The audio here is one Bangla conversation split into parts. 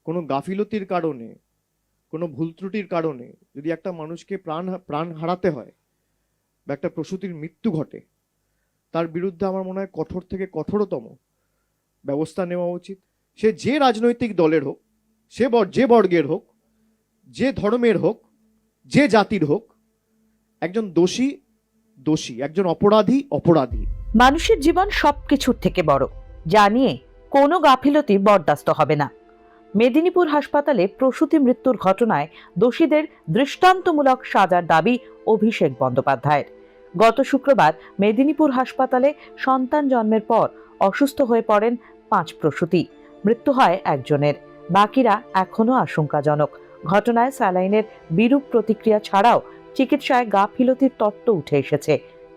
কোনো গাফিলতির কারণে, কোনো ভুল ত্রুটির কারণে যদি একটা মানুষকে প্রাণ হারাতে হয় বা একটা প্রসূতির মৃত্যু ঘটে, তার বিরুদ্ধে আমার মনে হয় কঠোর থেকে কঠোরতম ব্যবস্থা নেওয়া উচিত। সে যে রাজনৈতিক দলের হোক, যে বর্গের হোক, যে ধর্মের হোক, যে জাতির হোক, একজন দোষী দোষী, একজন অপরাধী অপরাধী। মানুষের জীবন সবকিছুর থেকে বড়, যা নিয়ে কোনো গাফিলতি বরদাস্ত হবে না। মেদিনীপুর হাসপাতালে প্রসূতি মৃত্যুর ঘটনায় দোষীদের দৃষ্টান্তমূলক সাজার দাবি অভিষেক বন্দ্যোপাধ্যায়ের। গত শুক্রবার মেদিনীপুর হাসপাতালে সন্তান জন্মের পর অসুস্থ হয়ে পড়েন 5 প্রসূতি। মৃত্যু হয় একজনের, বাকিরা এখনো আশঙ্কাজনক। ঘটনায় স্যালাইনের বিরূপ প্রতিক্রিয়া ছাড়াও চিকিৎসায় গাফিলতির তত্ত্ব উঠে এসেছে।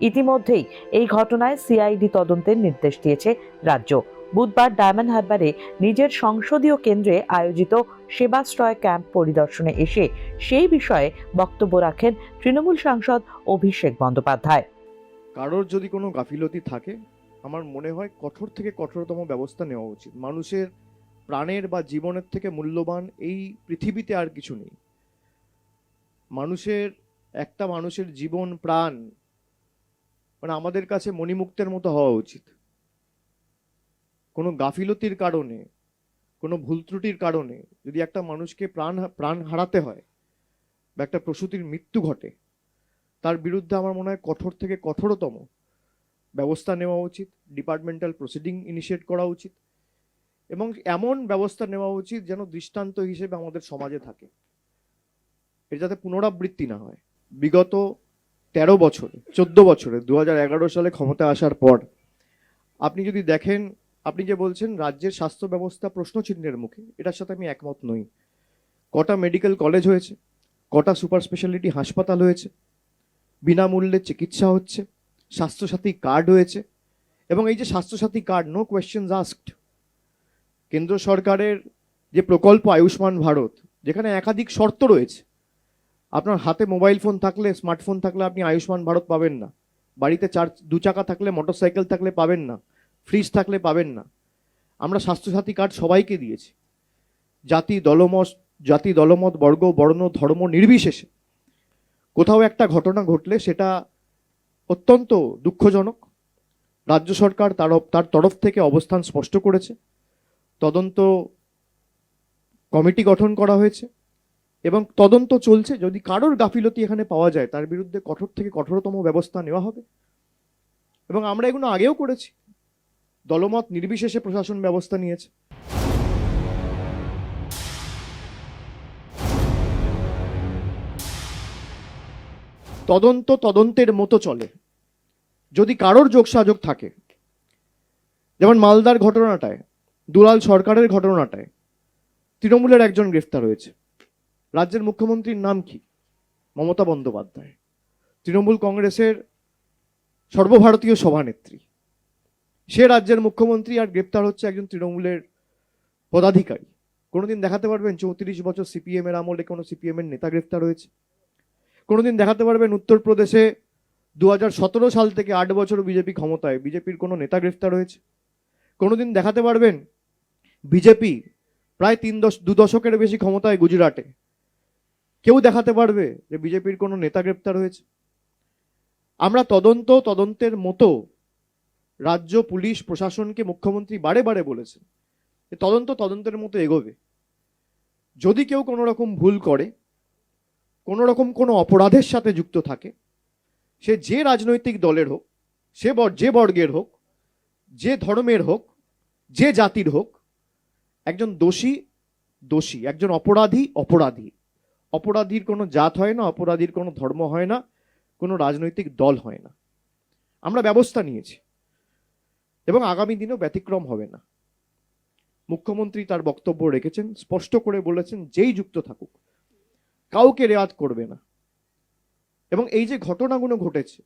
ইতিমধ্যেই এই ঘটনায় সিআইডি তদন্তের নির্দেশ দিয়েছে রাজ্য। বুধবার ডায়মন্ড হারবারে নিজের সংসদীয় কেন্দ্রে আয়োজিত সেবাশ্রয় ক্যাম্প পরিদর্শনে এসে সেই বিষয়ে বক্তব্য রাখেন তৃণমূল সাংসদ অভিষেক বন্দ্যোপাধ্যায়। কারোর যদি কোনো গাফিলতি থাকে, আমার মনে হয় কঠোর থেকে কঠোরতম ব্যবস্থা নেওয়া উচিত। মানুষের প্রাণের বা জীবনের থেকে মূল্যবান এই পৃথিবীতে আর কিছু নেই। একটা মানুষের জীবন, প্রাণ মানে আমাদের কাছে মণিমুক্তের মতো হওয়া উচিত। কোনো গাফিলতির কারণে, কোনো ভুল ত্রুটির কারণে যদি একটা মানুষকে প্রাণ হারাতে হয় বা একটা প্রসূতির মৃত্যু ঘটে, তার বিরুদ্ধে আমার মনে হয় কঠোর থেকে কঠোরতম ব্যবস্থা নেওয়া উচিত। ডিপার্টমেন্টাল প্রসিডিং ইনিশিয়েট করা উচিত এবং এমন ব্যবস্থা নেওয়া উচিত যেন দৃষ্টান্ত হিসেবে আমাদের সমাজে থাকে, এর যাতে পুনরাবৃত্তি না হয়। বিগত 13 বছরে, 14 বছরে, 2011 সালে ক্ষমতায় আসার পর আপনি যদি দেখেন, আপনি যে বলছেন রাজ্যের স্বাস্থ্য ব্যবস্থা প্রশ্নচিহ্নের মুখে, এটার সাথে আমি একমত নই। কটা মেডিকেল কলেজ হয়েছে, কটা সুপার স্পেশালিটি হাসপাতাল হয়েছে, বিনামূল্যে চিকিৎসা হচ্ছে, স্বাস্থ্যসাথী কার্ড হয়েছে, এবং এই যে Swasthya Sathi card, no questions asked, কেন্দ্র সরকারের যে প্রকল্প আয়ুষ্মান ভারত, যেখানে একাধিক শর্ত রয়েছে। আপনার হাতে মোবাইল ফোন থাকলে, স্মার্টফোন থাকলে আপনি আয়ুষ্মান ভারত পাবেন না, বাড়িতে 2 চাকা থাকলে, মোটরসাইকেল থাকলে পাবেন না, ফ্রিজ থাকলে পাবেন না। আমরা স্বাস্থ্যসাথী কার্ড সবাইকে দিয়েছি, জাতি দলমত বর্গ বর্ণ ধর্ম নির্বিশেষে। কোথাও একটা ঘটনা ঘটলে সেটা অত্যন্ত দুঃখজনক। রাজ্য সরকার তার তরফ থেকে অবস্থান স্পষ্ট করেছে, তদন্ত কমিটি গঠন করা হয়েছে এবং তদন্ত চলছে। যদি কারোর গাফিলতি এখানে পাওয়া যায়, তার বিরুদ্ধে কঠোর থেকে কঠোরতম ব্যবস্থা নেওয়া হবে এবং আমরা এগুলো আগেও করেছি। দলমত নির্বিশেষে প্রশাসন ব্যবস্থা নিয়েছে। তদন্তের মতো চলে। যদি কারোর যোগসাযোগ থাকে, যেমন মালদার ঘটনাটায়, দুলাল সরকারের ঘটনাটায় তৃণমূলের একজন গ্রেফতার হয়েছে। রাজ্যের মুখ্যমন্ত্রীর নাম কি? মমতা বন্দ্যোপাধ্যায়, তৃণমূল কংগ্রেসের সর্বভারতীয় সভানেত্রী। সে রাজ্যের মুখ্যমন্ত্রী, আর গ্রেপ্তার হচ্ছে একজন তৃণমূলের পদাধিকারী। কোনোদিন দেখাতে পারবেন 34 বছর সিপিএম এর আমলে কোনো সিপিএম এর নেতা গ্রেফতার হয়েছে? কোনোদিন দেখাতে পারবেন উত্তরপ্রদেশে 2017 সাল থেকে 8 বছর বিজেপি ক্ষমতায়, বিজেপির কোনো নেতা গ্রেফতার হয়েছে? কোনোদিন দেখাতে পারবেন বিজেপি প্রায় 2 দশকের বেশি ক্ষমতায় গুজরাটে, কেউ দেখাতে পারবে যে বিজেপির কোনো নেতা গ্রেপ্তার হয়েছে? আমরা তদন্তের মতো রাজ্য পুলিশ প্রশাসনকে মুখ্যমন্ত্রী বারে বারে বলেছেন যে তদন্তের মতো এগোবে। যদি কেউ কোনো রকম ভুল করে, কোনো রকম কোনো অপরাধের সাথে যুক্ত থাকে, সে যে রাজনৈতিক দলের হোক, যে বর্গের হোক, যে ধর্মের হোক, যে জাতির হোক, একজন দোষী, একজন অপরাধী অপরাধী। অপরাধীর কোনো জাত হয় না, অপরাধীর কোনো ধর্ম হয় না, কোনো রাজনৈতিক দল হয় না। আমরা ব্যবস্থা নিয়েছি এবং আগামী দিনেও ব্যতিক্রম হবে না। মুখ্যমন্ত্রী তার বক্তব্য রেখেছেন, স্পষ্ট করে বলেছেন যেই যুক্ত থাকুক কাউকে রেয়াত করবে না। এবং এই যে ঘটনাগুলো ঘটেছে,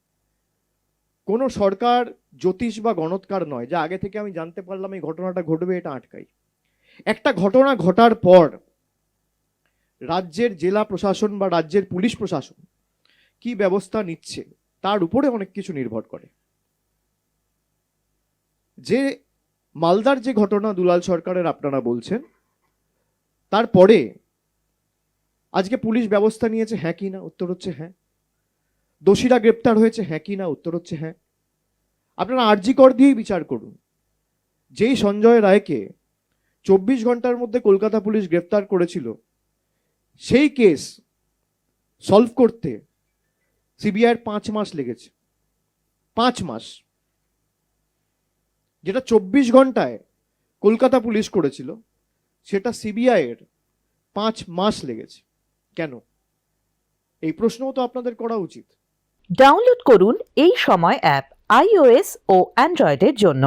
কোনো সরকার জ্যোতিষ বা গণৎকার নয় যে আগে থেকে আমি জানতে পারলাম এই ঘটনাটা ঘটবে, এটা আটকাই। একটা ঘটনা ঘটার পর রাজ্যের জেলা প্রশাসন বা রাজ্যের পুলিশ প্রশাসন কি ব্যবস্থা নিচ্ছে তার উপরে অনেক কিছু নির্ভর করে। যে মালদার যে ঘটনা দুলাল সরকারের আপনারা বলছেন, তারপরে আজকে পুলিশ ব্যবস্থা নিয়েছে, হ্যাঁ কি না? উত্তর হচ্ছে হ্যাঁ। দোষীরা গ্রেপ্তার হয়েছে, হ্যাঁ কি না? উত্তর হচ্ছে হ্যাঁ। আপনারা আরজি কর দিয়েই বিচার করুন। যেই সঞ্জয় রায়কে 24 ঘন্টার মধ্যে কলকাতা পুলিশ গ্রেপ্তার করেছিল, সেই কেস সলভ করতে সিবিআইয়ের 5 মাস লেগেছে। 5 মাস। যেটা 24 ঘন্টায় কলকাতা পুলিশ করেছিল, সেটা সিবিআইয়ের 5 মাস লেগেছে। কেন? এই প্রশ্নও তো আপনাদের করা উচিত। ডাউনলোড করুন এই সময় অ্যাপ iOS ও অ্যান্ড্রয়েডের জন্য।